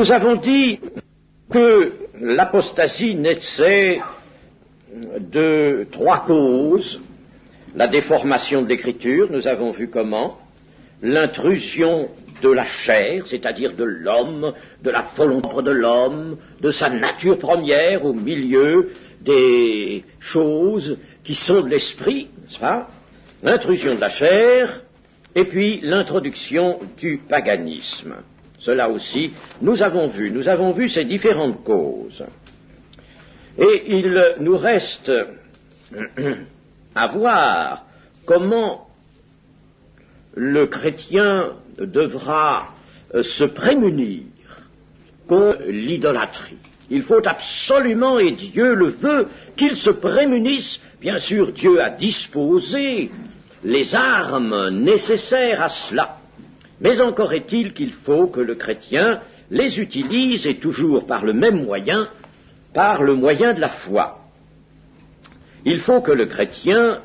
Nous avons dit que l'apostasie naissait de trois causes. La déformation de l'écriture, nous avons vu comment, l'intrusion de la chair, c'est-à-dire de l'homme, de la volonté de l'homme, de sa nature première au milieu des choses qui sont de l'esprit, n'est-ce pas? L'intrusion de la chair, et puis l'introduction du paganisme. Cela aussi, nous avons vu ces différentes causes. Et il nous reste à voir comment le chrétien devra se prémunir contre l'idolâtrie. Il faut absolument, et Dieu le veut, qu'il se prémunisse. Bien sûr, Dieu a disposé les armes nécessaires à cela. Mais encore est-il qu'il faut que le chrétien les utilise, et toujours par le même moyen, par le moyen de la foi. Il faut que le chrétien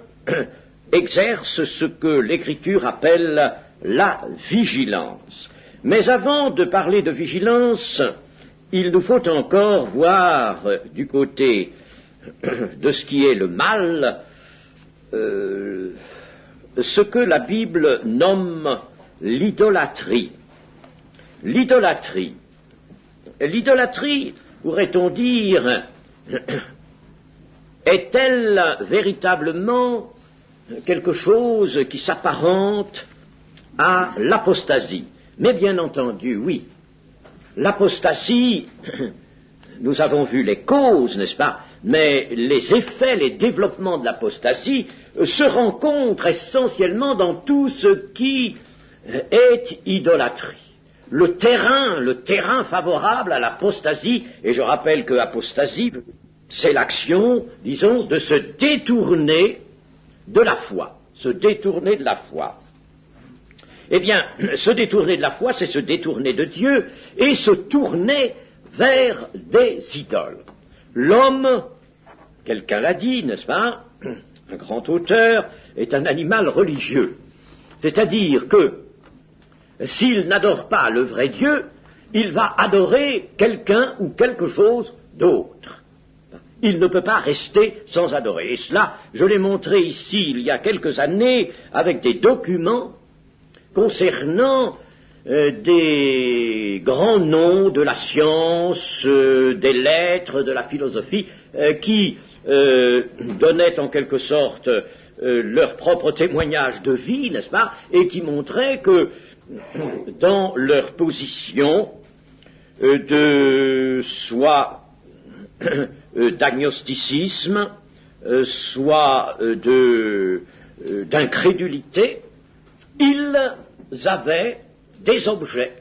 exerce ce que l'Écriture appelle la vigilance. Mais avant de parler de vigilance, il nous faut encore voir du côté de ce qui est le mal, ce que la Bible nomme l'idolâtrie. L'idolâtrie, pourrait-on dire, est-elle véritablement quelque chose qui s'apparente à l'apostasie? Mais bien entendu, oui. L'apostasie, nous avons vu les causes, n'est-ce pas? Mais les effets, les développements de l'apostasie se rencontrent essentiellement dans tout ce qui est idolâtrie. Le terrain favorable à l'apostasie, et je rappelle que apostasie, c'est l'action, disons, de se détourner de la foi, se détourner de la foi. Eh bien, se détourner de la foi, c'est se détourner de Dieu et se tourner vers des idoles. L'homme, quelqu'un l'a dit, n'est-ce pas, un grand auteur, est un animal religieux. C'est-à-dire que s'il n'adore pas le vrai Dieu, il va adorer quelqu'un ou quelque chose d'autre. Il ne peut pas rester sans adorer. Et cela, je l'ai montré ici il y a quelques années avec des documents concernant des grands noms de la science, des lettres, de la philosophie, qui donnaient en quelque sorte leur propre témoignage de vie, n'est-ce pas, et qui montraient que dans leur position de soit d'agnosticisme, soit d'incrédulité, ils avaient des objets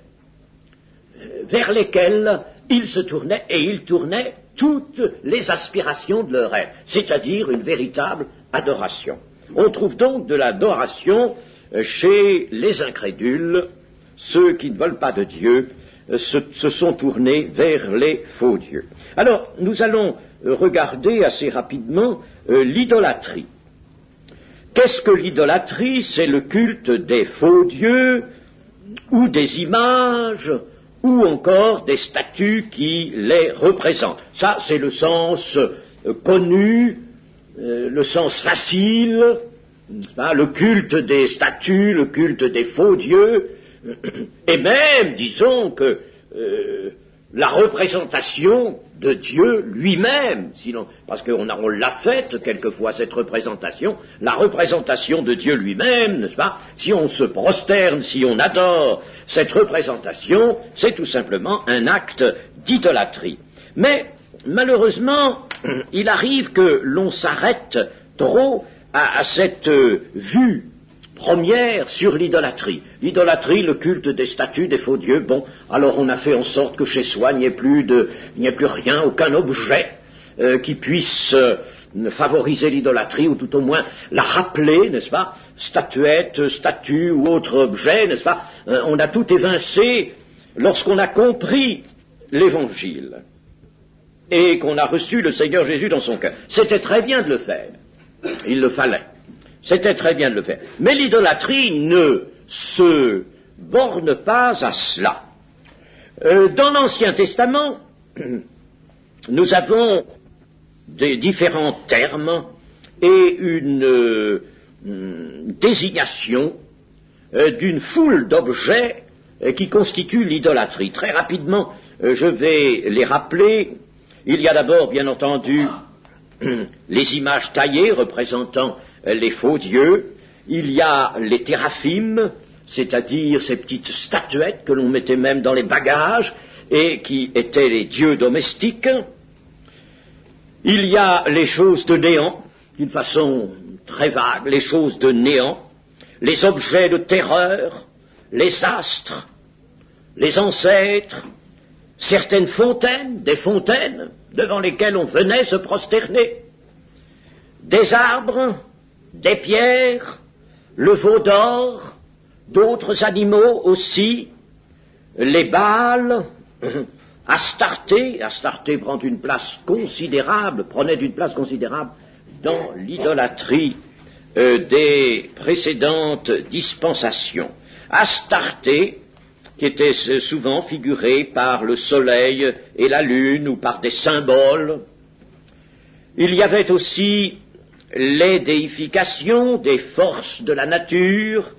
vers lesquels ils se tournaient, et ils tournaient toutes les aspirations de leur être, c'est-à-dire une véritable adoration. On trouve donc de l'adoration chez les incrédules. Ceux qui ne veulent pas de Dieu se sont tournés vers les faux dieux. Alors, nous allons regarder assez rapidement l'idolâtrie. Qu'est-ce que l'idolâtrie? C'est le culte des faux dieux, ou des images, ou encore des statues qui les représentent. Ça, c'est le sens connu, le sens facile, le culte des statues, le culte des faux dieux, et même, disons que la représentation de Dieu lui-même, sinon, parce qu'on l'a faite quelquefois cette représentation, la représentation de Dieu lui-même, n'est-ce pas? Si on se prosterne, si on adore cette représentation, c'est tout simplement un acte d'idolâtrie. Mais malheureusement, il arrive que l'on s'arrête trop à cette vue première sur l'idolâtrie. L'idolâtrie, le culte des statues, des faux dieux, bon, alors on a fait en sorte que chez soi il n'y ait plus rien, aucun objet qui puisse favoriser l'idolâtrie, ou tout au moins la rappeler, n'est-ce pas, statuette, statue ou autre objet, n'est-ce pas, on a tout évincé lorsqu'on a compris l'Évangile et qu'on a reçu le Seigneur Jésus dans son cœur. C'était très bien de le faire, il le fallait. C'était très bien de le faire. Mais l'idolâtrie ne se borne pas à cela. Dans l'Ancien Testament, nous avons des différents termes et une désignation d'une foule d'objets qui constituent l'idolâtrie. Très rapidement, je vais les rappeler. Il y a d'abord, bien entendu, les images taillées représentant les faux dieux. Il y a les téraphimes, c'est-à-dire ces petites statuettes que l'on mettait même dans les bagages et qui étaient les dieux domestiques. Il y a les choses de néant, d'une façon très vague, les choses de néant, les objets de terreur, les astres, les ancêtres, certaines fontaines, des fontaines devant lesquelles on venait se prosterner, des arbres, des pierres, le veau d'or, d'autres animaux aussi, les Baals, Astarté prenait une place considérable dans l'idolâtrie des précédentes dispensations. Astarté, qui était souvent figurée par le soleil et la lune ou par des symboles. Il y avait aussi les déifications des forces de la nature,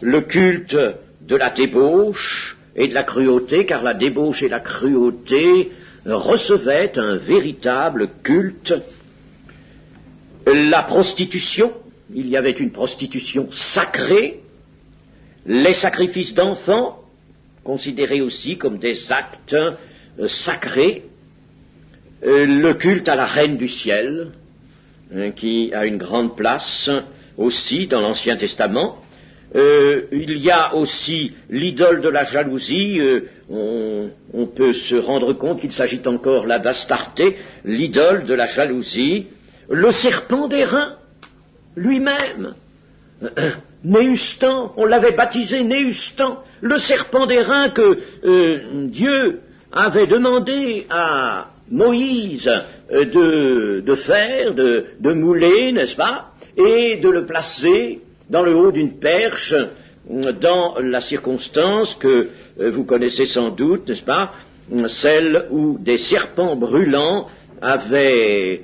le culte de la débauche et de la cruauté, car la débauche et la cruauté recevaient un véritable culte. La prostitution, il y avait une prostitution sacrée, les sacrifices d'enfants, considérés aussi comme des actes sacrés, le culte à la reine du ciel, qui a une grande place aussi dans l'Ancien Testament. Il y a aussi l'idole de la jalousie, on peut se rendre compte qu'il s'agit encore là d'Astarté, l'idole de la jalousie, le serpent d'airain lui-même, Néhustan, on l'avait baptisé Néhustan, le serpent d'airain que Dieu avait demandé à Moïse de faire, de mouler, n'est-ce pas, et de le placer dans le haut d'une perche, dans la circonstance que vous connaissez sans doute, n'est-ce pas, celle où des serpents brûlants avaient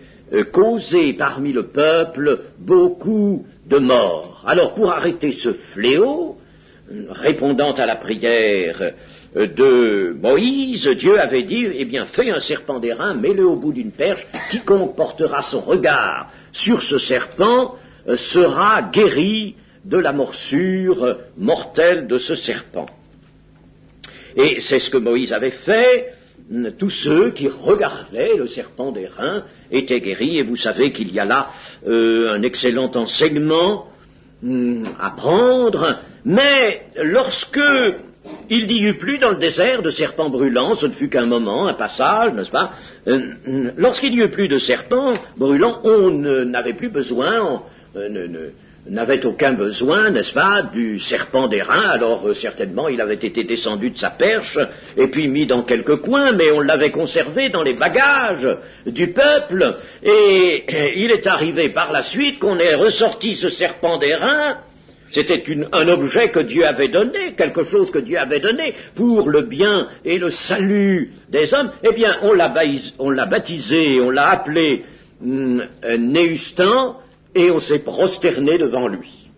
causé parmi le peuple beaucoup de morts. Alors pour arrêter ce fléau, répondant à la prière de Moïse, Dieu avait dit, eh bien fais un serpent d'airain, mets-le au bout d'une perche, quiconque portera son regard sur ce serpent sera guéri de la morsure mortelle de ce serpent. Et c'est ce que Moïse avait fait. Tous ceux qui regardaient le serpent d'airain étaient guéris, et vous savez qu'il y a là un excellent enseignement à prendre, mais lorsque il n'y eut plus dans le désert de serpents brûlants, ce ne fut qu'un moment, un passage, n'est-ce pas, lorsqu'il n'y eut plus de serpents brûlants, on n'avait plus besoin, n'avait aucun besoin, n'est-ce pas, du serpent d'airain. Alors certainement il avait été descendu de sa perche et puis mis dans quelques coins, mais on l'avait conservé dans les bagages du peuple, et il est arrivé par la suite qu'on ait ressorti ce serpent d'airain. C'était un objet que Dieu avait donné, quelque chose que Dieu avait donné pour le bien et le salut des hommes. Eh bien on l'a baptisé, on l'a appelé Néhustan, et on s'est prosterné devant lui.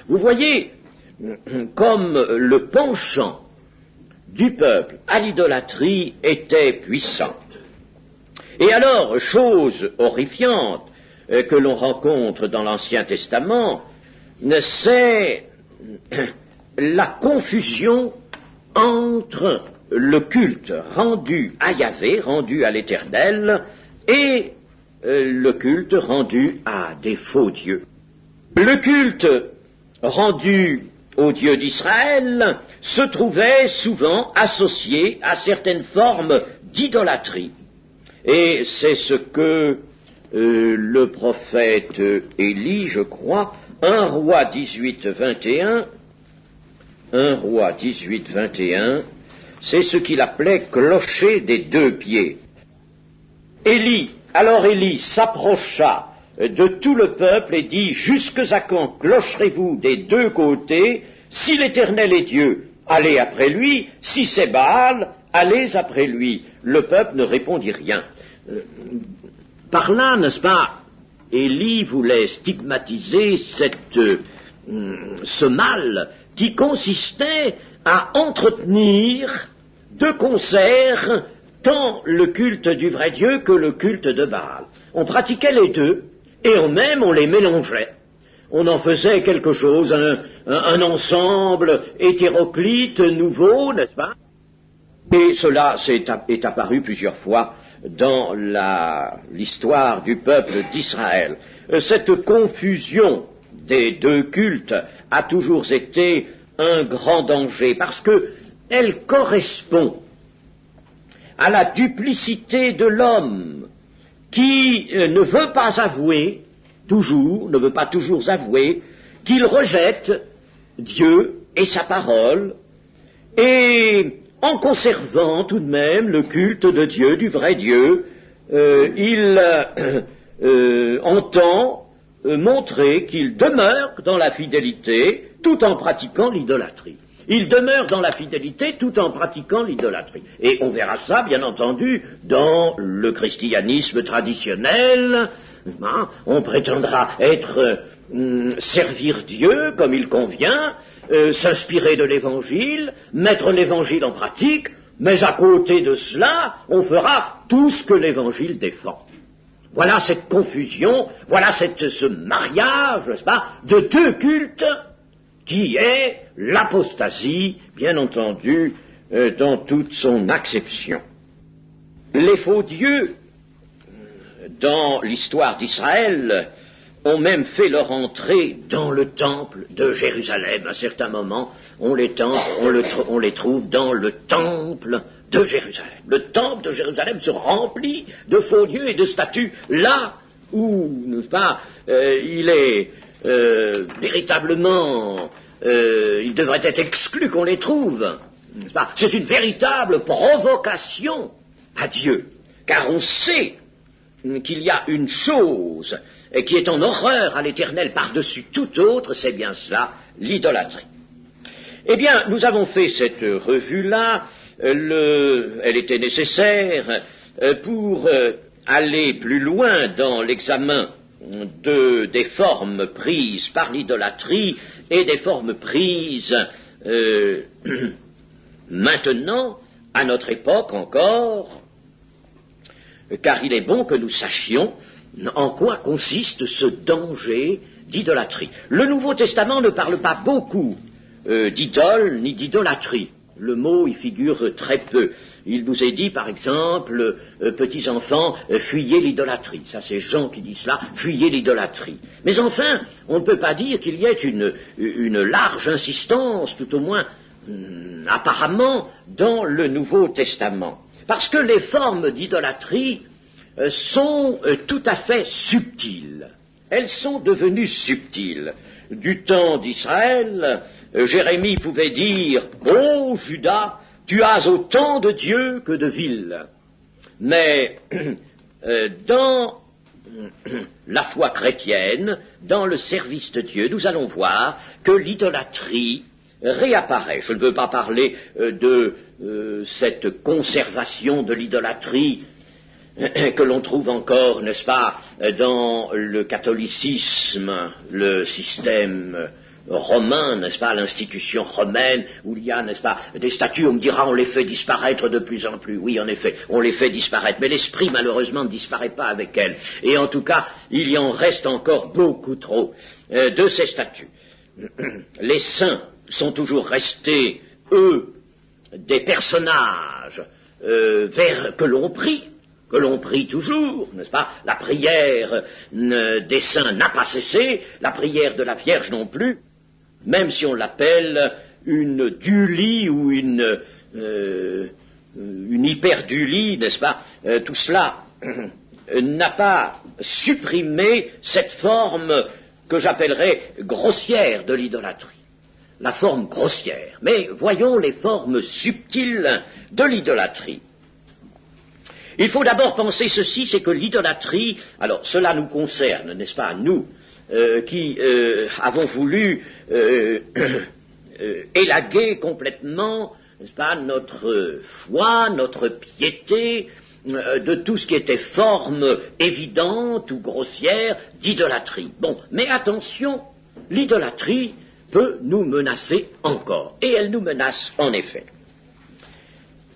Vous voyez comme le penchant du peuple à l'idolâtrie était puissant. Et alors, chose horrifiante que l'on rencontre dans l'Ancien Testament, c'est la confusion entre le culte rendu à Yahvé, rendu à l'Éternel, et le culte rendu à des faux dieux. Le culte rendu au Dieu d'Israël se trouvait souvent associé à certaines formes d'idolâtrie. Et c'est ce que le prophète Élie, je crois, 1 Roi 18, 21, c'est ce qu'il appelait clocher des deux pieds. Alors Élie s'approcha de tout le peuple et dit, jusque à quand clocherez-vous des deux côtés? Si l'Éternel est Dieu, allez après lui, si c'est Baal, allez après lui. Le peuple ne répondit rien. Par là, n'est-ce pas, Élie voulait stigmatiser ce mal qui consistait à entretenir de concert tant le culte du vrai Dieu que le culte de Baal. On pratiquait les deux, et même on les mélangeait. On en faisait quelque chose, un ensemble hétéroclite, nouveau, n'est-ce pas? Et cela est apparu plusieurs fois dans l'histoire du peuple d'Israël. Cette confusion des deux cultes a toujours été un grand danger, parce qu'elle correspond à la duplicité de l'homme qui ne veut pas avouer, ne veut pas toujours avouer, qu'il rejette Dieu et sa parole, et en conservant tout de même le culte de Dieu, du vrai Dieu, il entend montrer qu'il demeure dans la fidélité tout en pratiquant l'idolâtrie. Il demeure dans la fidélité tout en pratiquant l'idolâtrie. Et on verra ça, bien entendu, dans le christianisme traditionnel. On prétendra servir Dieu comme il convient, s'inspirer de l'Évangile, mettre l'Évangile en pratique, mais à côté de cela, on fera tout ce que l'Évangile défend. Voilà cette confusion, voilà ce mariage, n'est-ce pas, de deux cultes qui est l'apostasie, bien entendu, dans toute son acception. Les faux dieux, dans l'histoire d'Israël, ont même fait leur entrée dans le temple de Jérusalem. À un certain moment, on les trouve dans le temple de Jérusalem. Le temple de Jérusalem se remplit de faux dieux et de statues, là où, n'est-ce pas, il est véritablement, il devrait être exclu qu'on les trouve, n'est-ce pas? C'est une véritable provocation à Dieu, car on sait qu'il y a une chose qui est en horreur à l'Éternel par-dessus toute autre, c'est bien cela, l'idolâtrie. Eh bien, nous avons fait cette revue-là, elle était nécessaire pour aller plus loin dans l'examen des formes prises par l'idolâtrie et des formes prises maintenant, à notre époque encore, car il est bon que nous sachions en quoi consiste ce danger d'idolâtrie. Le Nouveau Testament ne parle pas beaucoup d'idole ni d'idolâtrie. Le mot y figure très peu. Il nous est dit, par exemple, petits enfants, fuyez l'idolâtrie. Ça, c'est Jean qui dit cela, fuyez l'idolâtrie. Mais enfin, on ne peut pas dire qu'il y ait une large insistance, tout au moins apparemment, dans le Nouveau Testament. Parce que les formes d'idolâtrie sont tout à fait subtiles. Elles sont devenues subtiles. Du temps d'Israël, Jérémie pouvait dire « Ô Judas, tu as autant de dieux que de villes. » Mais dans la foi chrétienne, dans le service de Dieu, nous allons voir que l'idolâtrie réapparaît. Je ne veux pas parler de cette conservation de l'idolâtrie que l'on trouve encore, n'est-ce pas, dans le catholicisme, le système romain, n'est-ce pas, l'institution romaine, où il y a, n'est-ce pas, des statues, on me dira, on les fait disparaître de plus en plus. Oui, en effet, on les fait disparaître, mais l'esprit, malheureusement, ne disparaît pas avec elles. Et en tout cas, il y en reste encore beaucoup trop de ces statues. Les saints sont toujours restés, eux, des personnages que l'on prie toujours, n'est-ce pas? La prière des saints n'a pas cessé, la prière de la Vierge non plus, même si on l'appelle une dulie ou une hyperdulie, n'est-ce pas? Tout cela n'a pas supprimé cette forme que j'appellerais grossière de l'idolâtrie. La forme grossière. Mais voyons les formes subtiles de l'idolâtrie. Il faut d'abord penser ceci, c'est que l'idolâtrie, alors cela nous concerne, n'est-ce pas, nous, qui avons voulu élaguer complètement n'est-ce pas, notre foi, notre piété, de tout ce qui était forme évidente ou grossière d'idolâtrie. Bon, mais attention, l'idolâtrie peut nous menacer encore, et elle nous menace en effet.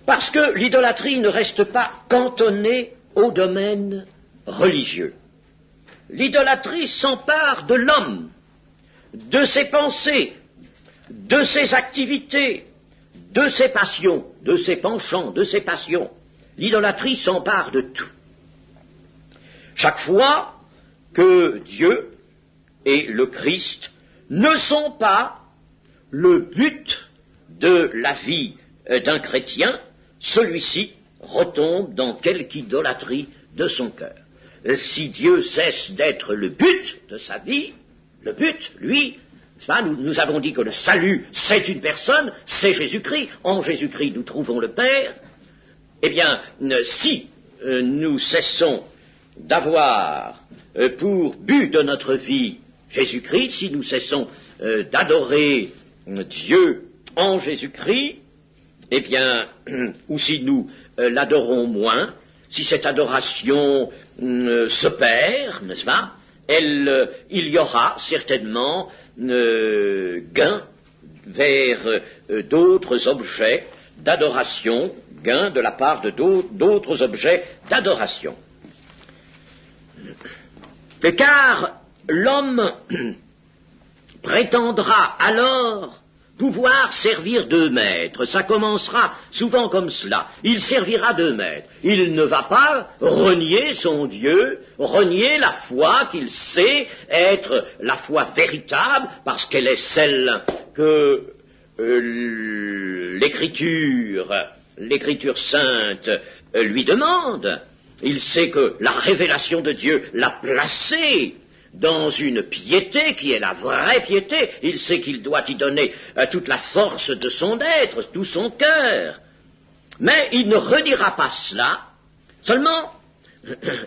Parce que l'idolâtrie ne reste pas cantonnée au domaine religieux. L'idolâtrie s'empare de l'homme, de ses pensées, de ses activités, de ses passions, de ses penchants, de ses passions. L'idolâtrie s'empare de tout. Chaque fois que Dieu et le Christ ne sont pas le but de la vie d'un chrétien, celui-ci retombe dans quelque idolâtrie de son cœur. Si Dieu cesse d'être le but de sa vie, le but, lui, nous avons dit que le salut, c'est une personne, c'est Jésus-Christ. En Jésus-Christ, nous trouvons le Père. Eh bien, si nous cessons d'avoir pour but de notre vie Jésus-Christ, si nous cessons d'adorer Dieu en Jésus-Christ, eh bien, ou si nous l'adorons moins, si cette adoration se perd, n'est-ce pas, il y aura certainement gain vers d'autres objets d'adoration, gain de la part de d'autres objets d'adoration. Car l'homme prétendra alors pouvoir servir deux maîtres. Ça commencera souvent comme cela. Il servira deux maîtres. Il ne va pas renier son Dieu, renier la foi qu'il sait être la foi véritable, parce qu'elle est celle que l'Écriture sainte lui demande. Il sait que la révélation de Dieu l'a placé dans une piété qui est la vraie piété. Il sait qu'il doit y donner toute la force de son être, tout son cœur. Mais il ne redira pas cela, seulement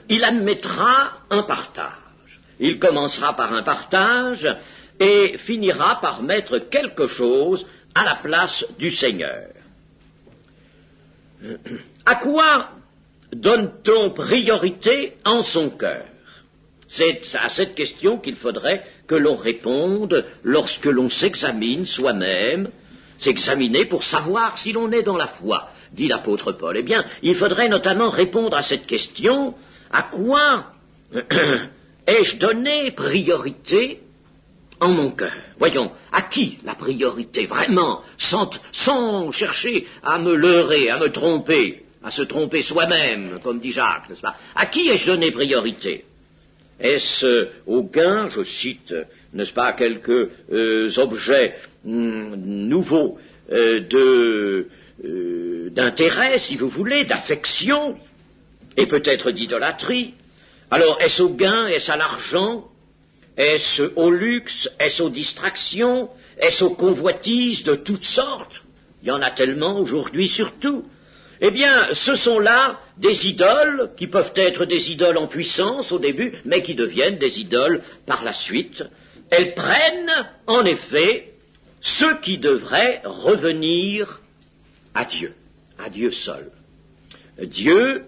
il admettra un partage. Il commencera par un partage et finira par mettre quelque chose à la place du Seigneur. À quoi donne-t-on priorité en son cœur? C'est à cette question qu'il faudrait que l'on réponde lorsque l'on s'examine soi-même, s'examiner pour savoir si l'on est dans la foi, dit l'apôtre Paul. Eh bien, il faudrait notamment répondre à cette question: à quoi ai-je donné priorité en mon cœur? Voyons, à qui la priorité, vraiment, sans chercher à me leurrer, à me tromper, à se tromper soi-même, comme dit Jacques, n'est-ce pas? À qui ai-je donné priorité? Est-ce au gain, je cite, n'est-ce pas, quelques objets nouveaux d'intérêt, si vous voulez, d'affection, et peut-être d'idolâtrie? Alors, est-ce au gain, est-ce à l'argent, est-ce au luxe, est-ce aux distractions, est-ce aux convoitises de toutes sortes? Il y en a tellement aujourd'hui surtout. Eh bien, ce sont là des idoles qui peuvent être des idoles en puissance au début, mais qui deviennent des idoles par la suite. Elles prennent, en effet, ce qui devrait revenir à Dieu seul. Dieu,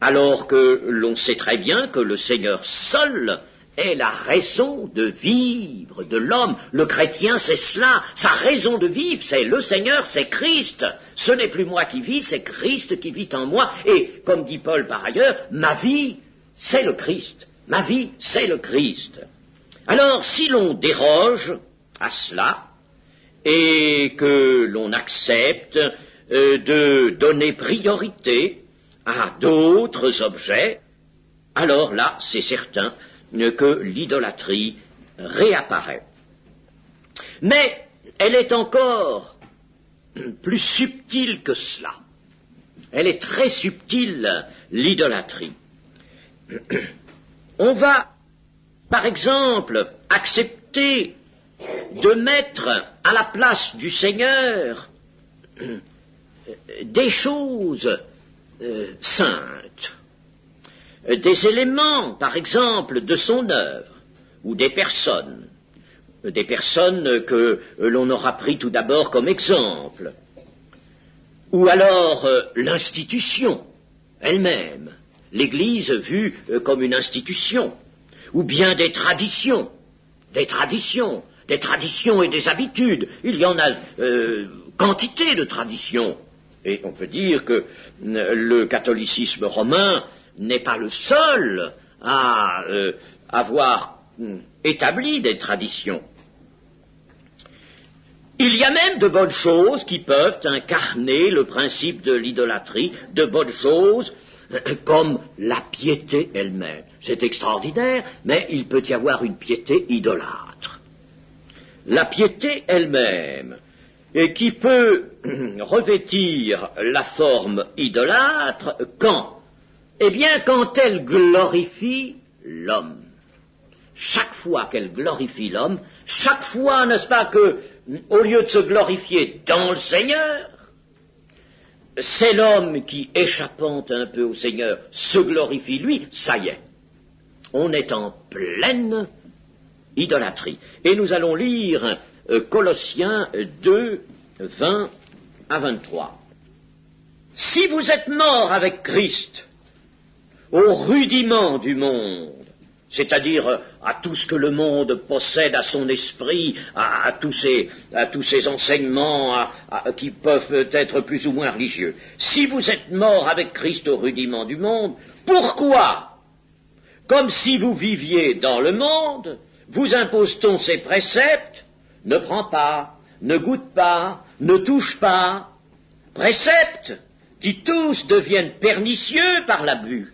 alors que l'on sait très bien que le Seigneur seul est la raison de vivre de l'homme. Le chrétien, c'est cela. Sa raison de vivre, c'est le Seigneur, c'est Christ. Ce n'est plus moi qui vis, c'est Christ qui vit en moi. Et, comme dit Paul par ailleurs, ma vie, c'est le Christ. Ma vie, c'est le Christ. Alors, si l'on déroge à cela, et que l'on accepte de donner priorité à d'autres objets, alors là, c'est certain que l'idolâtrie réapparaît. Mais elle est encore plus subtile que cela. Elle est très subtile, l'idolâtrie. On va, par exemple, accepter de mettre à la place du Seigneur des choses saintes, des éléments, par exemple, de son œuvre, ou des personnes que l'on aura pris tout d'abord comme exemple. ou alors l'institution elle-même, l'Église vue comme une institution, ou bien des traditions et des habitudes. Il y en a quantité de traditions. Et on peut dire que le catholicisme romain n'est pas le seul à avoir établi des traditions. Il y a même de bonnes choses qui peuvent incarner le principe de l'idolâtrie, de bonnes choses comme la piété elle-même. C'est extraordinaire, mais il peut y avoir une piété idolâtre. La piété elle-même, et qui peut revêtir la forme idolâtre quand? Eh bien, quand elle glorifie l'homme. Chaque fois qu'elle glorifie l'homme, chaque fois, n'est-ce pas, que, au lieu de se glorifier dans le Seigneur, c'est l'homme qui, échappant un peu au Seigneur, se glorifie lui, ça y est. On est en pleine idolâtrie. Et nous allons lire Colossiens 2, 20 à 23. Si vous êtes morts avec Christ au rudiment du monde, c'est-à-dire à tout ce que le monde possède, à son esprit, à tous ces enseignements qui peuvent être plus ou moins religieux. Si vous êtes morts avec Christ au rudiment du monde, pourquoi, comme si vous viviez dans le monde, vous impose-t-on ces préceptes? Ne prends pas, ne goûte pas, ne touche pas. Préceptes qui tous deviennent pernicieux par l'abus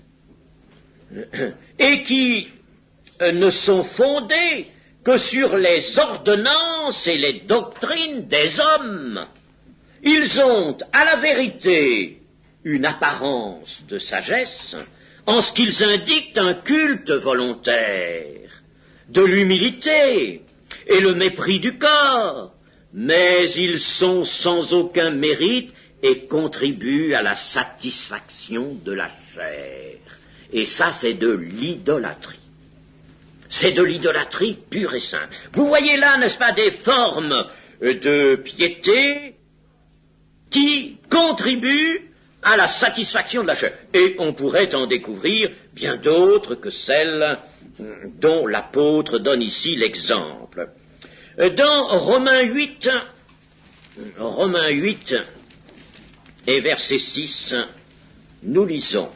et qui ne sont fondés que sur les ordonnances et les doctrines des hommes. Ils ont, à la vérité, une apparence de sagesse, en ce qu'ils indiquent un culte volontaire, de l'humilité et le mépris du corps, mais ils sont sans aucun mérite et contribuent à la satisfaction de la chair. Et ça, c'est de l'idolâtrie. C'est de l'idolâtrie pure et simple. Vous voyez là, n'est-ce pas, des formes de piété qui contribuent à la satisfaction de la chair. Et on pourrait en découvrir bien d'autres que celles dont l'apôtre donne ici l'exemple. Dans Romains 8 et verset 6, nous lisons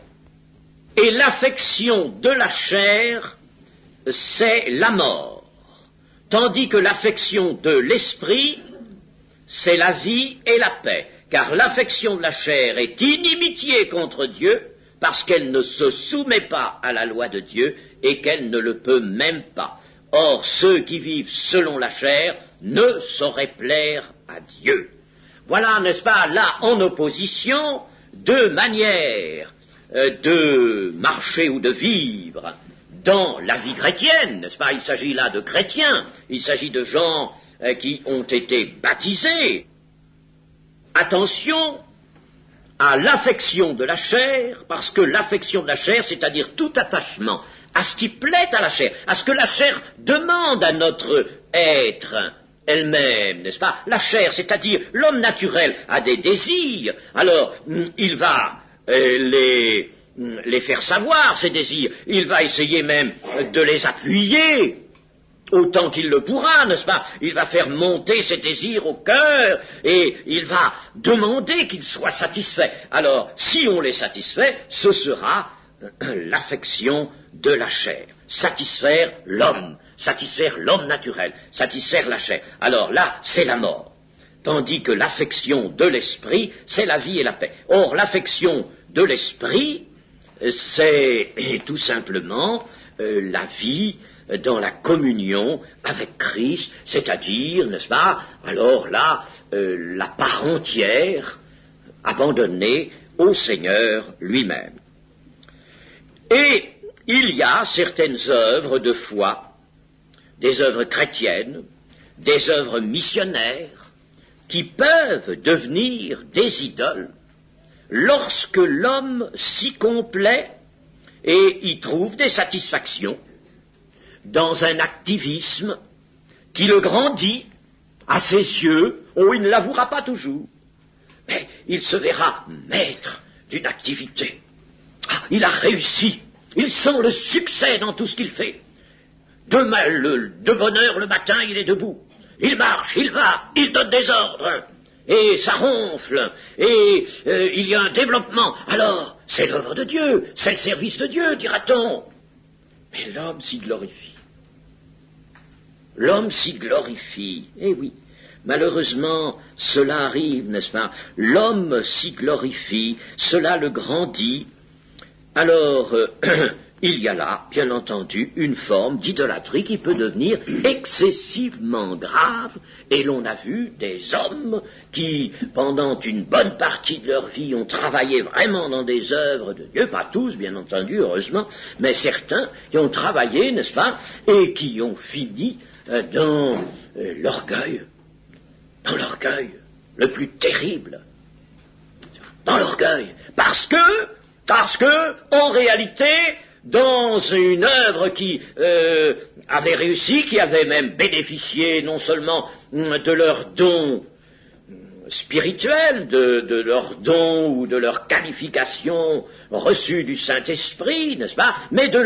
« Et l'affection de la chair, c'est la mort, tandis que l'affection de l'esprit, c'est la vie et la paix. Car l'affection de la chair est inimitié contre Dieu, parce qu'elle ne se soumet pas à la loi de Dieu et qu'elle ne le peut même pas. Or, ceux qui vivent selon la chair ne sauraient plaire à Dieu. » Voilà, n'est-ce pas, là, en opposition, deux manières de marcher ou de vivre dans la vie chrétienne, n'est-ce pas? Il s'agit là de chrétiens, il s'agit de gens qui ont été baptisés. Attention à l'affection de la chair, parce que l'affection de la chair, c'est-à-dire tout attachement à ce qui plaît à la chair, à ce que la chair demande à notre être elle-même, n'est-ce pas? La chair, c'est-à-dire l'homme naturel, a des désirs, alors il va les faire savoir, ces désirs, il va essayer même de les appuyer autant qu'il le pourra, n'est-ce pas? Il va faire monter ses désirs au cœur et il va demander qu'ils soient satisfaits. Alors, si on les satisfait, ce sera l'affection de la chair. Satisfaire l'homme naturel, satisfaire la chair. Alors là, c'est la mort. Tandis que l'affection de l'esprit, c'est la vie et la paix. Or, l'affection de l'esprit, c'est tout simplement la vie dans la communion avec Christ, c'est-à-dire, n'est-ce pas, alors là, la part entière abandonnée au Seigneur lui-même. Et il y a certaines œuvres de foi, des œuvres chrétiennes, des œuvres missionnaires, qui peuvent devenir des idoles lorsque l'homme s'y complaît et y trouve des satisfactions dans un activisme qui le grandit à ses yeux. Oh, il ne l'avouera pas toujours, mais il se verra maître d'une activité. Ah, il a réussi, il sent le succès dans tout ce qu'il fait. De bonne heure le matin, il est debout, il marche, il va, il donne des ordres, et ça ronfle, et il y a un développement. Alors, c'est l'œuvre de Dieu, c'est le service de Dieu, dira-t-on. Mais l'homme s'y glorifie. L'homme s'y glorifie, eh oui. Malheureusement, cela arrive, n'est-ce pas? L'homme s'y glorifie, cela le grandit. Alors, il y a là, bien entendu, une forme d'idolâtrie qui peut devenir excessivement grave, et l'on a vu des hommes qui, pendant une bonne partie de leur vie, ont travaillé vraiment dans des œuvres de Dieu, pas tous, bien entendu, heureusement, mais certains qui ont travaillé, n'est-ce pas, et qui ont fini dans l'orgueil le plus terrible, dans l'orgueil, parce que, en réalité, dans une œuvre qui avait réussi, qui avait même bénéficié non seulement de leurs dons spirituels, de leurs dons ou de leurs qualifications reçues du Saint-Esprit, n'est-ce pas, mais de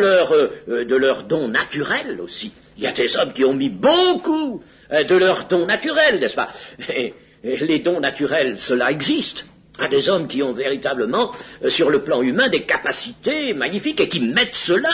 leurs dons naturels aussi. Il y a des hommes qui ont mis beaucoup de leurs dons naturels, n'est-ce pas? Et les dons naturels, cela existe. Des hommes qui ont véritablement, sur le plan humain, des capacités magnifiques et qui mettent cela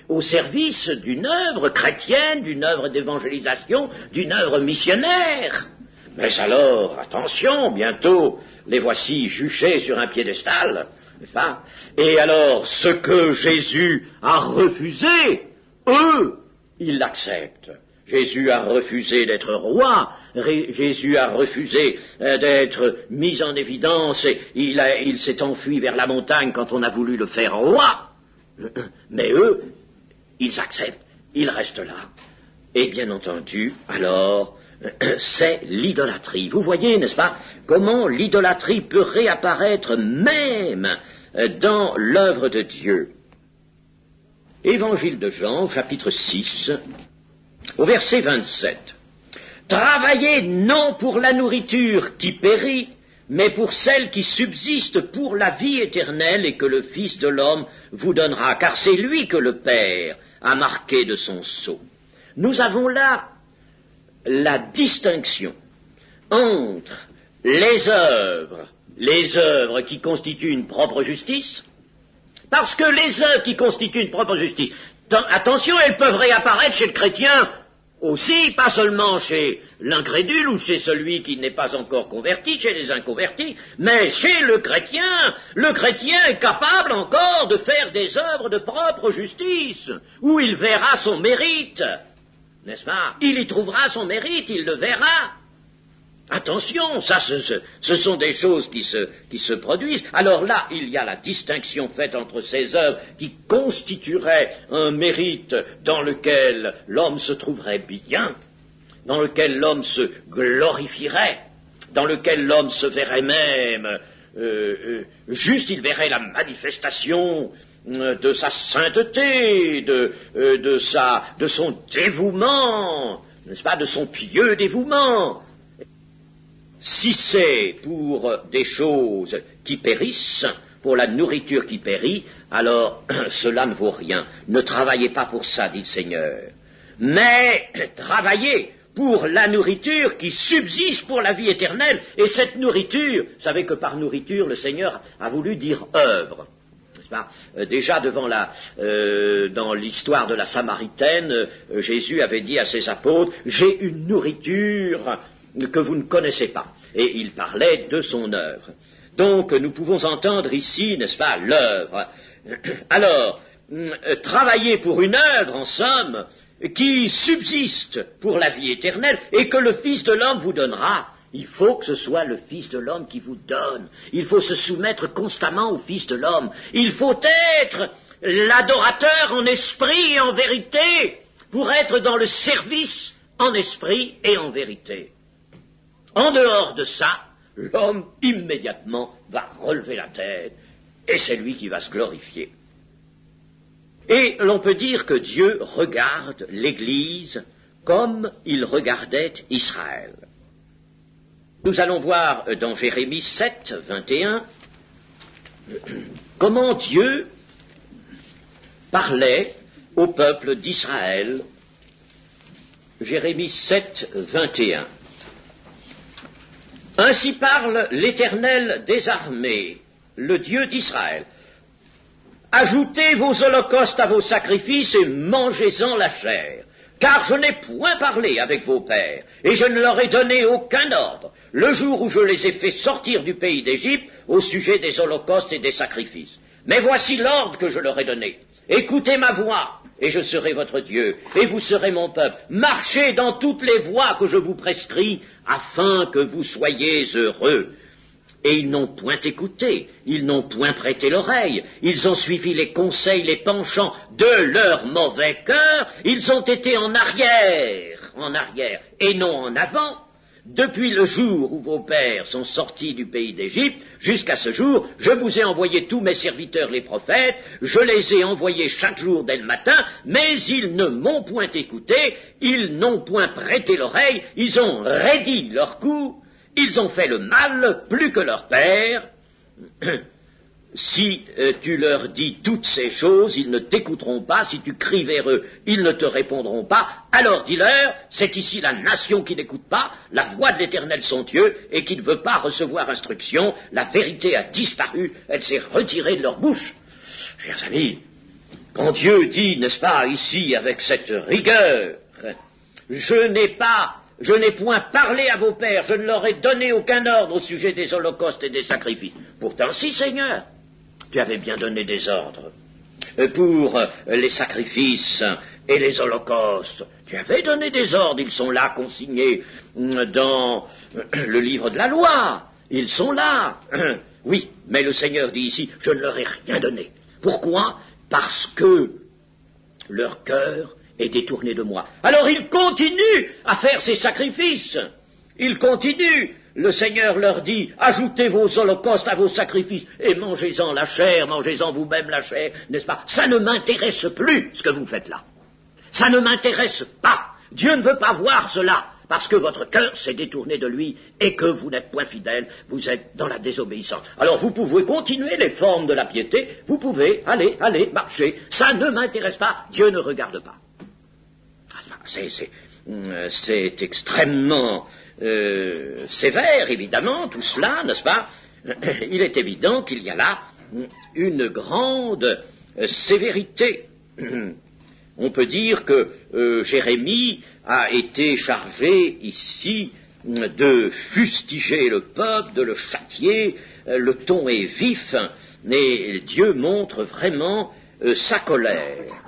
au service d'une œuvre chrétienne, d'une œuvre d'évangélisation, d'une œuvre missionnaire. Mais alors, attention, bientôt, les voici juchés sur un piédestal, n'est-ce pas? Et alors, ce que Jésus a refusé, eux, ils l'acceptent. Jésus a refusé d'être roi, Jésus a refusé d'être mis en évidence, et il s'est enfui vers la montagne quand on a voulu le faire roi. Mais eux, ils acceptent, ils restent là. Et bien entendu, alors, c'est l'idolâtrie. Vous voyez, n'est-ce pas, comment l'idolâtrie peut réapparaître même dans l'œuvre de Dieu. Évangile de Jean, chapitre 6, au verset 27. Travaillez non pour la nourriture qui périt, mais pour celle qui subsiste pour la vie éternelle et que le Fils de l'homme vous donnera, car c'est lui que le Père a marqué de son sceau. Nous avons là la distinction entre les œuvres qui constituent une propre justice, parce que les œuvres qui constituent une propre justice, attention, elles peuvent réapparaître chez le chrétien aussi, pas seulement chez l'incrédule ou chez celui qui n'est pas encore converti, chez les inconvertis, mais chez le chrétien est capable encore de faire des œuvres de propre justice, où il verra son mérite, n'est-ce pas? Il y trouvera son mérite, il le verra. Attention, ça, ce sont des choses qui se produisent. Alors là, il y a la distinction faite entre ces œuvres qui constitueraient un mérite dans lequel l'homme se trouverait bien, dans lequel l'homme se glorifierait, dans lequel l'homme se verrait même juste, il verrait la manifestation de sa sainteté, de son dévouement, n'est-ce pas, de son pieux dévouement. Si c'est pour des choses qui périssent, pour la nourriture qui périt, alors cela ne vaut rien. Ne travaillez pas pour ça, dit le Seigneur. Mais travaillez pour la nourriture qui subsiste pour la vie éternelle. Et cette nourriture, vous savez que par nourriture, le Seigneur a voulu dire œuvre. N'est-ce pas? Déjà dans l'histoire de la Samaritaine, Jésus avait dit à ses apôtres, « J'ai une nourriture que vous ne connaissez pas. » Et il parlait de son œuvre. Donc, nous pouvons entendre ici, n'est-ce pas, l'œuvre. Alors, travailler pour une œuvre, en somme, qui subsiste pour la vie éternelle et que le Fils de l'homme vous donnera. Il faut que ce soit le Fils de l'homme qui vous donne. Il faut se soumettre constamment au Fils de l'homme. Il faut être l'adorateur en esprit et en vérité pour être dans le service en esprit et en vérité. En dehors de ça, l'homme immédiatement va relever la tête et c'est lui qui va se glorifier. Et l'on peut dire que Dieu regarde l'Église comme il regardait Israël. Nous allons voir dans Jérémie 7, 21, comment Dieu parlait au peuple d'Israël. Jérémie 7, 21. Ainsi parle l'Éternel des armées, le Dieu d'Israël. Ajoutez vos holocaustes à vos sacrifices et mangez-en la chair, car je n'ai point parlé avec vos pères, et je ne leur ai donné aucun ordre, le jour où je les ai fait sortir du pays d'Égypte au sujet des holocaustes et des sacrifices. Mais voici l'ordre que je leur ai donné. Écoutez ma voix, et je serai votre Dieu, et vous serez mon peuple. Marchez dans toutes les voies que je vous prescris, afin que vous soyez heureux. Et ils n'ont point écouté, ils n'ont point prêté l'oreille, ils ont suivi les conseils, les penchants de leur mauvais cœur, ils ont été en arrière, et non en avant. Depuis le jour où vos pères sont sortis du pays d'Égypte, jusqu'à ce jour, je vous ai envoyé tous mes serviteurs les prophètes, je les ai envoyés chaque jour dès le matin, mais ils ne m'ont point écouté, ils n'ont point prêté l'oreille, ils ont raidi leur cou, ils ont fait le mal plus que leur père. Si tu leur dis toutes ces choses, ils ne t'écouteront pas. Si tu cries vers eux, ils ne te répondront pas. Alors dis-leur, c'est ici la nation qui n'écoute pas, la voix de l'Éternel son Dieu, et qui ne veut pas recevoir instruction. La vérité a disparu, elle s'est retirée de leur bouche. Chers amis, quand Dieu dit, n'est-ce pas, ici, avec cette rigueur, je n'ai point parlé à vos pères, je ne leur ai donné aucun ordre au sujet des holocaustes et des sacrifices. Pourtant, si, Seigneur, tu avais bien donné des ordres pour les sacrifices et les holocaustes. Tu avais donné des ordres, ils sont là consignés dans le livre de la loi. Ils sont là. Oui, mais le Seigneur dit ici, je ne leur ai rien donné. Pourquoi? Parce que leur cœur est détourné de moi. Alors ils continuent à faire ces sacrifices. Ils continuent. Le Seigneur leur dit, ajoutez vos holocaustes à vos sacrifices, et mangez-en la chair, mangez-en vous-même la chair, n'est-ce pas? Ça ne m'intéresse plus, ce que vous faites là. Ça ne m'intéresse pas. Dieu ne veut pas voir cela, parce que votre cœur s'est détourné de lui, et que vous n'êtes point fidèle, vous êtes dans la désobéissance. Alors vous pouvez continuer les formes de la piété, vous pouvez aller, marcher, ça ne m'intéresse pas, Dieu ne regarde pas. C'est extrêmement sévère, évidemment, tout cela, n'est-ce pas? Il est évident qu'il y a là une grande sévérité. On peut dire que Jérémie a été chargé ici de fustiger le peuple, de le châtier. Le ton est vif, mais Dieu montre vraiment sa colère.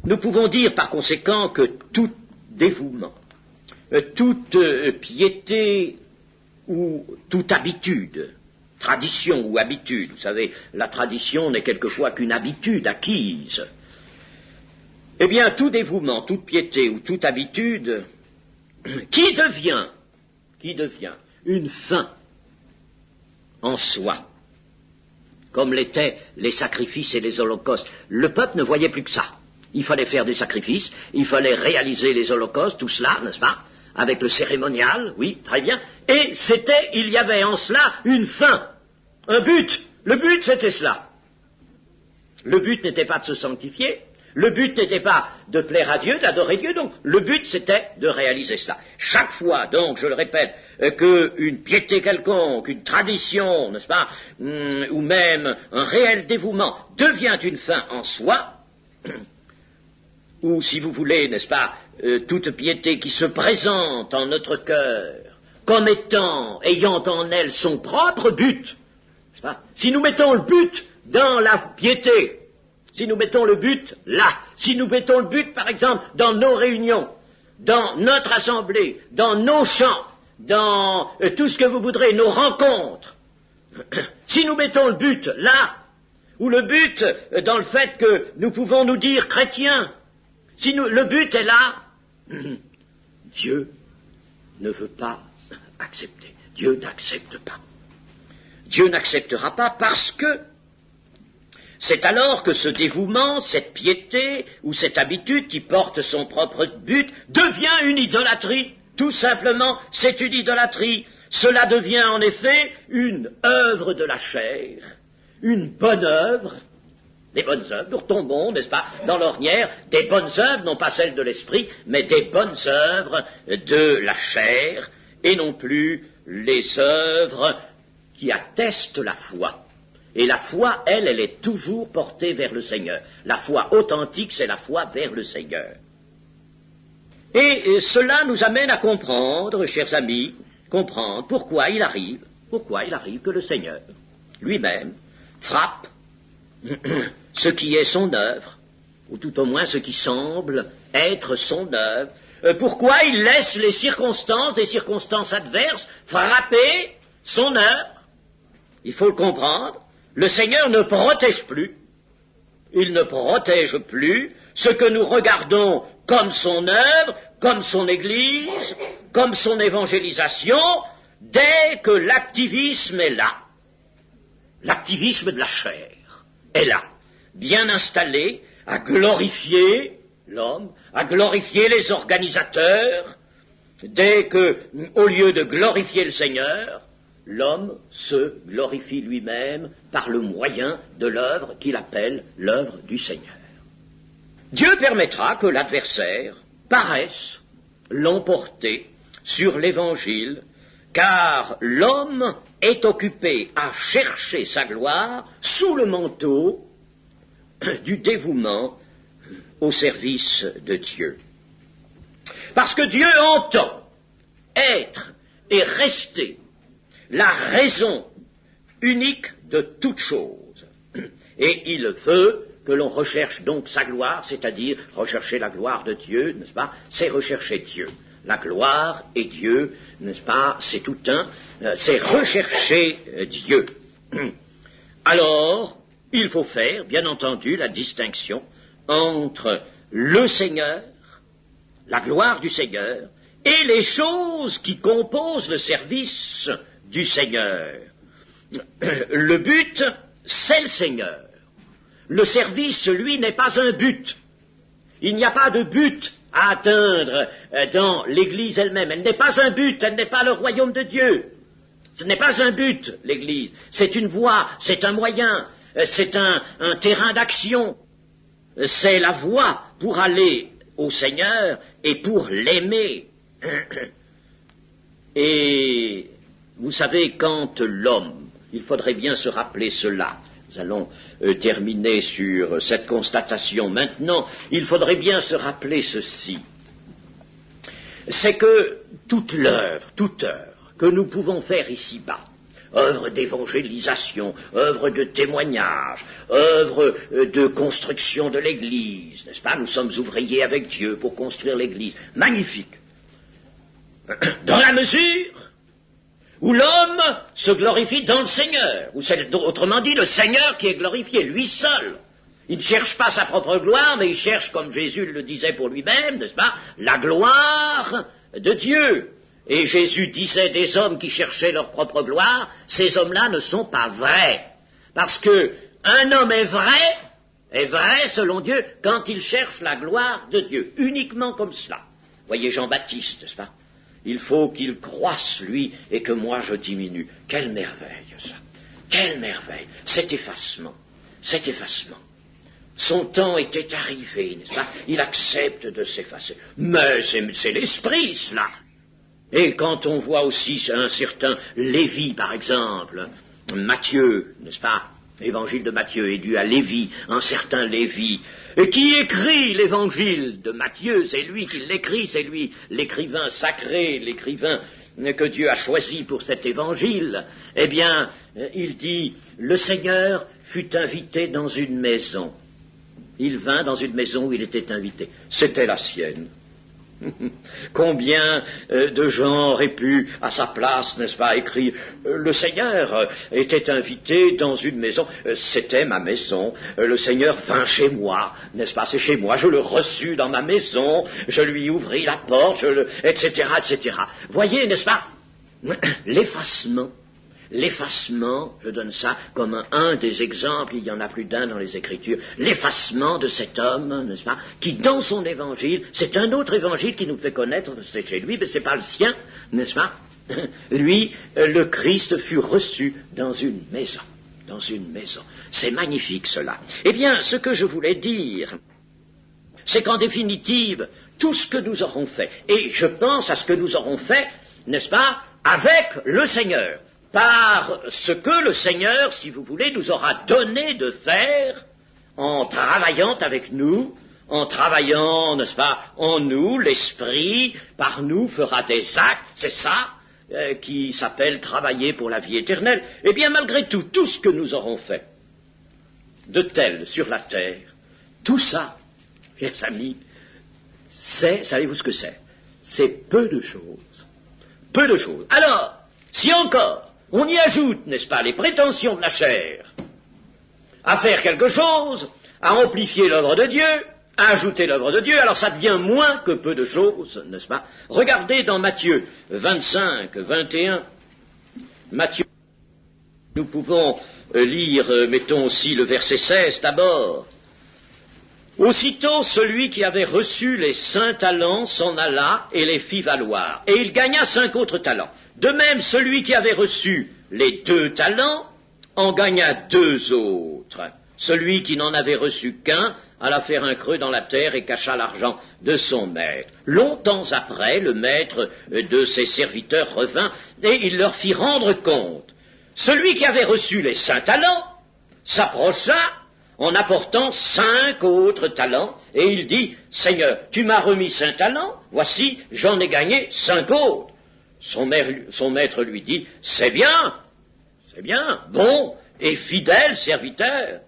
Nous pouvons dire par conséquent que tout dévouement, toute piété ou toute habitude, tradition ou habitude, vous savez, la tradition n'est quelquefois qu'une habitude acquise, eh bien tout dévouement, toute piété ou toute habitude qui devient une fin en soi, comme l'étaient les sacrifices et les holocaustes. Le peuple ne voyait plus que ça. Il fallait faire des sacrifices, il fallait réaliser les holocaustes, tout cela, n'est-ce pas, avec le cérémonial, oui, très bien, et il y avait en cela une fin, un but. Le but, c'était cela. Le but n'était pas de se sanctifier, le but n'était pas de plaire à Dieu, d'adorer Dieu, donc le but, c'était de réaliser cela. Chaque fois, donc, je le répète, qu'une piété quelconque, une tradition, n'est-ce pas, ou même un réel dévouement devient une fin en soi, ou, si vous voulez, n'est-ce pas, toute piété qui se présente en notre cœur comme ayant en elle son propre but, n'est-ce pas? Si nous mettons le but dans la piété, si nous mettons le but là, si nous mettons le but, par exemple, dans nos réunions, dans notre assemblée, dans nos chants, dans tout ce que vous voudrez, nos rencontres, si nous mettons le but là, ou le but dans le fait que nous pouvons nous dire chrétiens, si le but est là, Dieu ne veut pas accepter. Dieu n'accepte pas. Dieu n'acceptera pas parce que c'est alors que ce dévouement, cette piété ou cette habitude qui porte son propre but devient une idolâtrie. Tout simplement, c'est une idolâtrie. Cela devient en effet une œuvre de la chair, une bonne œuvre. Des bonnes œuvres, nous retombons, n'est-ce pas, dans l'ornière, des bonnes œuvres, non pas celles de l'esprit, mais des bonnes œuvres de la chair, et non plus les œuvres qui attestent la foi. Et la foi, elle est toujours portée vers le Seigneur. La foi authentique, c'est la foi vers le Seigneur. Et cela nous amène à comprendre, chers amis, comprendre pourquoi il arrive que le Seigneur lui-même frappe ce qui est son œuvre, ou tout au moins ce qui semble être son œuvre. Pourquoi il laisse les circonstances, des circonstances adverses, frapper son œuvre? Il faut le comprendre. Le Seigneur ne protège plus. Il ne protège plus ce que nous regardons comme son œuvre, comme son Église, comme son évangélisation, dès que l'activisme est là. L'activisme de la chair est là, bien installé, à glorifier l'homme, à glorifier les organisateurs, dès que, au lieu de glorifier le Seigneur, l'homme se glorifie lui-même par le moyen de l'œuvre qu'il appelle l'œuvre du Seigneur. Dieu permettra que l'adversaire paraisse l'emporter sur l'Évangile, car l'homme est occupé à chercher sa gloire sous le manteau du dévouement au service de Dieu. Parce que Dieu entend être et rester la raison unique de toute chose. Et il veut que l'on recherche donc sa gloire, c'est-à-dire rechercher la gloire de Dieu, n'est-ce pas? C'est rechercher Dieu. La gloire et Dieu, n'est-ce pas? C'est tout un, c'est rechercher Dieu. Alors, il faut faire, bien entendu, la distinction entre le Seigneur, la gloire du Seigneur, et les choses qui composent le service du Seigneur. Le but, c'est le Seigneur. Le service, lui, n'est pas un but. Il n'y a pas de but à atteindre dans l'Église elle-même. Elle n'est pas un but, elle n'est pas le royaume de Dieu. Ce n'est pas un but, l'Église. C'est une voie, c'est un moyen, c'est un terrain d'action. C'est la voie pour aller au Seigneur et pour l'aimer. Et vous savez, quand l'homme, il faudrait bien se rappeler cela. Nous allons terminer sur cette constatation. Maintenant, il faudrait bien se rappeler ceci. C'est que toute œuvre que nous pouvons faire ici-bas, œuvre d'évangélisation, œuvre de témoignage, œuvre de construction de l'Église, n'est-ce pas? Nous sommes ouvriers avec Dieu pour construire l'Église. Magnifique. Dans la mesure où l'homme se glorifie dans le Seigneur, ou c'est autrement dit le Seigneur qui est glorifié, lui seul. Il ne cherche pas sa propre gloire, mais il cherche, comme Jésus le disait pour lui-même, n'est-ce pas, la gloire de Dieu. Et Jésus disait des hommes qui cherchaient leur propre gloire, ces hommes-là ne sont pas vrais. Parce que un homme est vrai selon Dieu, quand il cherche la gloire de Dieu, uniquement comme cela. Voyez Jean-Baptiste, n'est-ce pas? Il faut qu'il croisse, lui, et que moi je diminue. Quelle merveille, ça! Quelle merveille! Cet effacement. Son temps était arrivé, n'est-ce pas? Il accepte de s'effacer. Mais c'est l'esprit, cela. Et quand on voit aussi un certain Lévi, par exemple, Matthieu, n'est-ce pas? L'évangile de Matthieu est dû à Lévi, un certain Lévi, qui écrit l'évangile de Matthieu, c'est lui qui l'écrit, c'est lui l'écrivain sacré, l'écrivain que Dieu a choisi pour cet évangile. Eh bien, il dit, le Seigneur fut invité dans une maison. Il vint dans une maison où il était invité. C'était la sienne. Combien de gens auraient pu, à sa place, n'est-ce pas, écrire le Seigneur était invité dans une maison, c'était ma maison, le Seigneur vint chez moi, n'est-ce pas, c'est chez moi, je le reçus dans ma maison, je lui ouvris la porte, etc., etc. Voyez, n'est-ce pas, l'effacement, l'effacement, je donne ça comme un des exemples, il y en a plus d'un dans les Écritures, l'effacement de cet homme, n'est-ce pas, qui dans son évangile, c'est un autre évangile qui nous fait connaître, c'est chez lui, mais c'est pas le sien, n'est-ce pas? Lui, le Christ fut reçu dans une maison. Dans une maison. C'est magnifique cela. Eh bien, ce que je voulais dire, c'est qu'en définitive, tout ce que nous aurons fait, et je pense à ce que nous aurons fait, n'est-ce pas, avec le Seigneur, par ce que le Seigneur, si vous voulez, nous aura donné de faire, en travaillant avec nous, en travaillant, n'est-ce pas, en nous, l'Esprit, par nous, fera des actes, c'est ça, qui s'appelle travailler pour la vie éternelle. Eh bien, malgré tout, tout ce que nous aurons fait de tel sur la terre, tout ça, chers amis, c'est, savez-vous ce que c'est? C'est peu de choses. Peu de choses. Alors, si encore, on y ajoute, n'est-ce pas, les prétentions de la chair, à faire quelque chose, à amplifier l'œuvre de Dieu, à ajouter l'œuvre de Dieu, alors ça devient moins que peu de choses, n'est-ce pas? Regardez dans Matthieu 25, 21, Matthieu, nous pouvons lire, mettons aussi le verset 16 d'abord. Aussitôt celui qui avait reçu les 5 talents s'en alla et les fit valoir, et il gagna 5 autres talents. De même, celui qui avait reçu les 2 talents en gagna 2 autres. Celui qui n'en avait reçu qu'un alla faire un creux dans la terre et cacha l'argent de son maître. Longtemps après, le maître de ses serviteurs revint et il leur fit rendre compte. Celui qui avait reçu les 5 talents s'approcha en apportant 5 autres talents et il dit, « Seigneur, tu m'as remis 5 talents, voici, j'en ai gagné 5 autres. » Son maître lui dit, « C'est bien, bon et fidèle serviteur.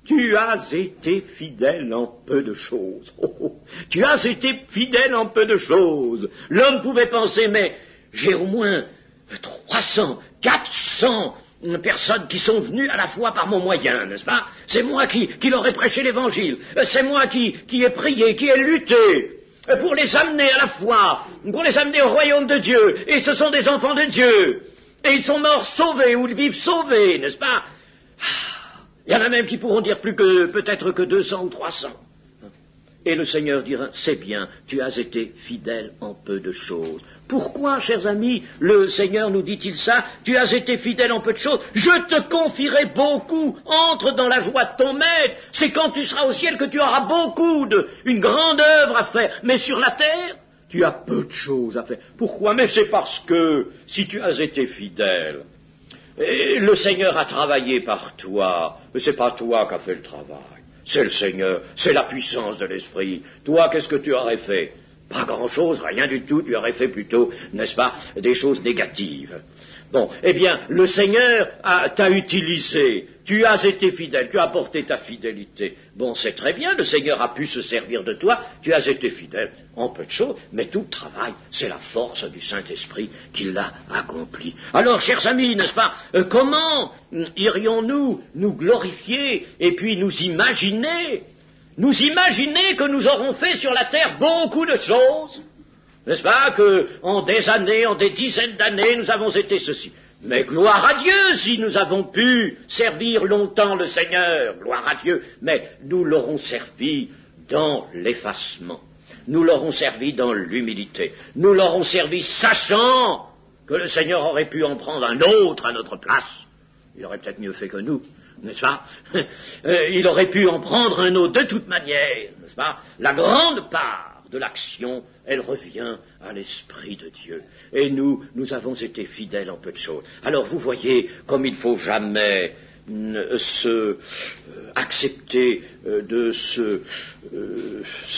Tu as été fidèle en peu de choses. Tu as été fidèle en peu de choses. » L'homme pouvait penser, mais j'ai au moins 300, 400 personnes qui sont venues à la fois par mon moyen, n'est-ce pas? C'est moi qui leur ai prêché l'évangile. C'est moi qui ai prié, qui ai lutté pour les amener à la foi, pour les amener au royaume de Dieu. Et ce sont des enfants de Dieu. Et ils sont morts sauvés, ou ils vivent sauvés, n'est-ce pas? Il y en a même qui pourront dire peut-être que 200 ou 300. Et le Seigneur dira, c'est bien, tu as été fidèle en peu de choses. Pourquoi, chers amis, le Seigneur nous dit-il ça? Tu as été fidèle en peu de choses, je te confierai beaucoup, entre dans la joie de ton maître. C'est quand tu seras au ciel que tu auras une grande œuvre à faire. Mais sur la terre, tu as peu de choses à faire. Pourquoi? Mais c'est parce que, si tu as été fidèle, et le Seigneur a travaillé par toi, mais c'est pas toi qui as fait le travail. C'est le Seigneur, c'est la puissance de l'Esprit. Toi, qu'est-ce que tu aurais fait? Pas grand-chose, rien du tout, tu aurais fait plutôt, n'est-ce pas, des choses négatives. Bon, eh bien, le Seigneur t'a utilisé, tu as été fidèle, tu as apporté ta fidélité. Bon, c'est très bien, le Seigneur a pu se servir de toi, tu as été fidèle en peu de choses, mais tout le travail, c'est la force du Saint-Esprit qui l'a accompli. Alors, chers amis, n'est-ce pas, comment irions-nous nous glorifier et puis nous imaginer que nous aurons fait sur la terre beaucoup de choses? N'est-ce pas, en des années, en des dizaines d'années, nous avons été ceci. Mais gloire à Dieu si nous avons pu servir longtemps le Seigneur, gloire à Dieu, mais nous l'aurons servi dans l'effacement, nous l'aurons servi dans l'humilité, nous l'aurons servi sachant que le Seigneur aurait pu en prendre un autre à notre place. Il aurait peut-être mieux fait que nous, n'est-ce pas? Il aurait pu en prendre un autre de toute manière, n'est-ce pas? La grande part de l'action, elle revient à l'Esprit de Dieu. Et nous avons été fidèles en peu de choses. Alors vous voyez comme il ne faut jamais accepter de se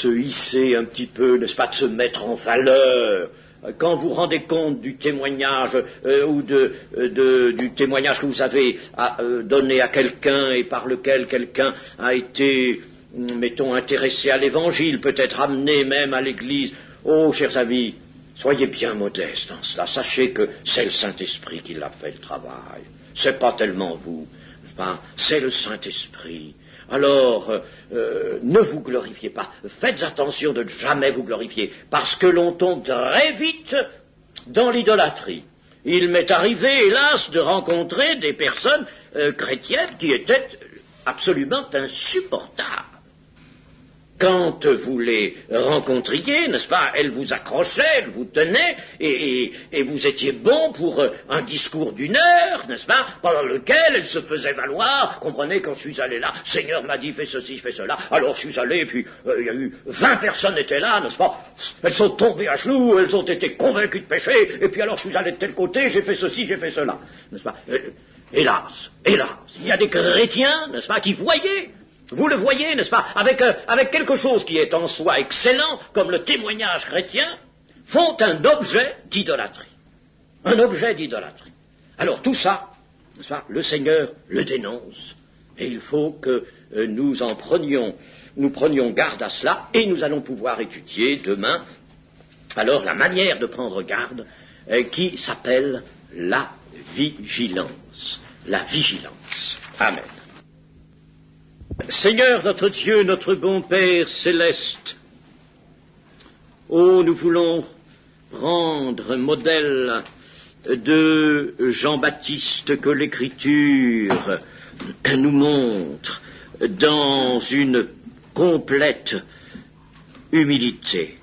hisser un petit peu, n'est-ce pas, de se mettre en valeur. Quand vous rendez compte du témoignage ou du témoignage que vous avez donné à quelqu'un et par lequel quelqu'un a été, mettons, intéressé à l'Évangile, peut-être amené même à l'Église. Oh, chers amis, soyez bien modestes en cela. Sachez que c'est le Saint-Esprit qui l'a fait le travail. C'est pas tellement vous, c'est le Saint-Esprit. Alors, ne vous glorifiez pas. Faites attention de ne jamais vous glorifier, parce que l'on tombe très vite dans l'idolâtrie. Il m'est arrivé, hélas, de rencontrer des personnes chrétiennes qui étaient absolument insupportables. Quand vous les rencontriez, n'est-ce pas, elles vous accrochaient, elles vous tenaient, et vous étiez bon pour un discours d'1 heure, n'est-ce pas, pendant lequel elles se faisaient valoir. Comprenez, quand je suis allé là, Seigneur m'a dit, fais ceci, fais cela, alors je suis allé, puis il y a eu 20 personnes étaient là, n'est-ce pas, elles sont tombées à genoux, elles ont été convaincues de péché, et puis alors je suis allé de tel côté, j'ai fait ceci, j'ai fait cela, n'est-ce pas. Hélas, il y a des chrétiens, n'est-ce pas, qui voyaient. Vous le voyez, n'est-ce pas, avec quelque chose qui est en soi excellent, comme le témoignage chrétien, font un objet d'idolâtrie. Un objet d'idolâtrie. Alors tout ça, n'est-ce pas, le Seigneur le dénonce. Et il faut que nous prenions garde à cela, et nous allons pouvoir étudier demain, alors, la manière de prendre garde, qui s'appelle la vigilance. La vigilance. Amen. Seigneur notre Dieu, notre bon Père céleste, nous voulons prendre modèle de Jean-Baptiste que l'Écriture nous montre dans une complète humilité.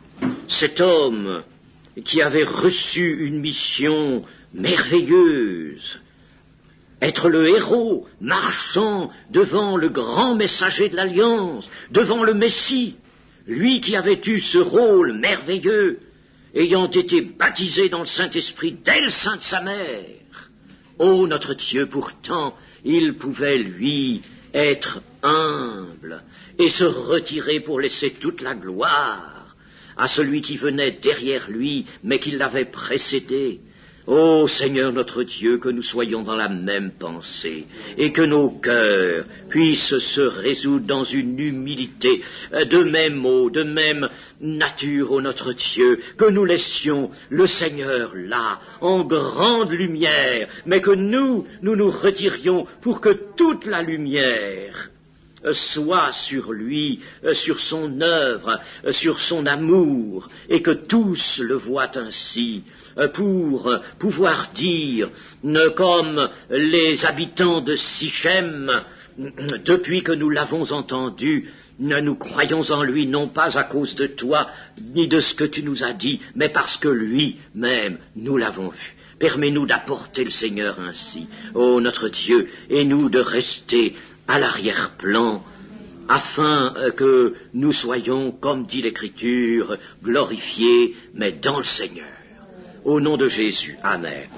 Cet homme qui avait reçu une mission merveilleuse, être le héros marchant devant le grand messager de l'Alliance, devant le Messie, lui qui avait eu ce rôle merveilleux, ayant été baptisé dans le Saint-Esprit dès le sein de sa mère. Ô notre Dieu, pourtant, il pouvait, lui, être humble et se retirer pour laisser toute la gloire à celui qui venait derrière lui, mais qui l'avait précédé. Ô Seigneur notre Dieu, que nous soyons dans la même pensée, et que nos cœurs puissent se résoudre dans une humilité de même mot, de même nature, ô notre Dieu, que nous laissions le Seigneur là, en grande lumière, mais que nous nous retirions pour que toute la lumière soit sur lui, sur son œuvre, sur son amour, et que tous le voient ainsi, pour pouvoir dire, comme les habitants de Sichem, depuis que nous l'avons entendu, nous croyons en lui, non pas à cause de toi, ni de ce que tu nous as dit, mais parce que lui-même, nous l'avons vu. Permets-nous d'apporter le Seigneur ainsi, ô notre Dieu, et nous de rester à l'arrière-plan, afin que nous soyons, comme dit l'Écriture, glorifiés, mais dans le Seigneur. Au nom de Jésus. Amen.